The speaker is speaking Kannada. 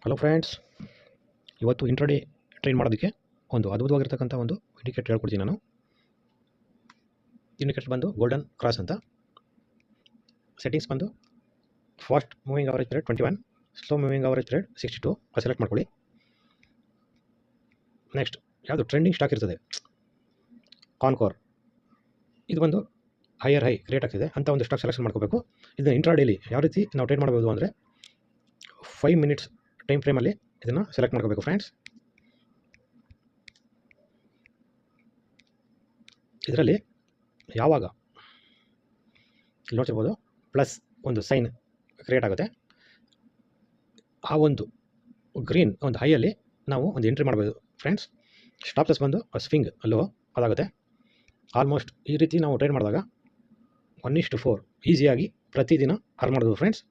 ಹಲೋ ಫ್ರೆಂಡ್ಸ್, ಇವತ್ತು ಇಂಟ್ರಾಡೇ ಟ್ರೇಡ್ ಮಾಡೋದಕ್ಕೆ ಒಂದು ಅದ್ಭುತವಾಗಿರ್ತಕ್ಕಂಥ ಒಂದು ಇಂಡಿಕೇಟರ್ ಹೇಳ್ಕೊಡ್ತೀನಿ ನಾನು. ಇಂಡಿಕೇಟರ್ ಬಂದು ಗೋಲ್ಡನ್ ಕ್ರಾಸ್ ಅಂತ. ಸೆಟ್ಟಿಂಗ್ಸ್ ಬಂದು fast moving average period 21, slow moving average period 62 select ಮಾಡ್ಕೊಳ್ಳಿ. ನೆಕ್ಸ್ಟ್ ಯಾವುದು ಟ್ರೆಂಡಿಂಗ್ ಸ್ಟಾಕ್ ಇರ್ತದೆ ಕಾನ್ಕೋರ್, ಇದು ಬಂದು ಹೈಯರ್ ಹೈ ಕ್ರಿಯೇಟ್ ಆಗ್ತಿದೆ ಅಂತ ಒಂದು ಸ್ಟಾಕ್ ಸೆಲೆಕ್ಷನ್ ಮಾಡ್ಕೋಬೇಕು. ಇದನ್ನು ಇಂಟ್ರಾಡೇಲಿ ಯಾವ ರೀತಿ ನಾವು ಟ್ರೇಡ್ ಮಾಡ್ಬೋದು ಅಂದರೆ 5 ಮಿನಿಟ್ಸ್ ಟೈಮ್ ಫ್ರೇಮಲ್ಲಿ ಇದನ್ನು ಸೆಲೆಕ್ಟ್ ಮಾಡ್ಕೋಬೇಕು ಫ್ರೆಂಡ್ಸ್. ಇದರಲ್ಲಿ ಯಾವಾಗ ಇಲ್ಲಿ ನೋಡ್ತಿರ್ಬೋದು ಪ್ಲಸ್ ಒಂದು ಸೈನ್ ಕ್ರಿಯೇಟ್ ಆಗುತ್ತೆ, ಆ ಒಂದು ಗ್ರೀನ್ ಒಂದು ಹೈಯಲ್ಲಿ ನಾವು ಒಂದು ಎಂಟ್ರಿ ಮಾಡ್ಬೋದು ಫ್ರೆಂಡ್ಸ್. ಸ್ಟಾಪ್ ಲಾಸ್ ಬಂದು ಸ್ವಿಂಗ್ ಲೋ ಅದಾಗುತ್ತೆ. ಆಲ್ಮೋಸ್ಟ್ ಈ ರೀತಿ ನಾವು ಟ್ರೇಡ್ ಮಾಡಿದಾಗ 1:4 ಈಸಿಯಾಗಿ ಪ್ರತಿದಿನ ಅರ್ನ್ ಮಾಡ್ಬೋದು ಫ್ರೆಂಡ್ಸ್.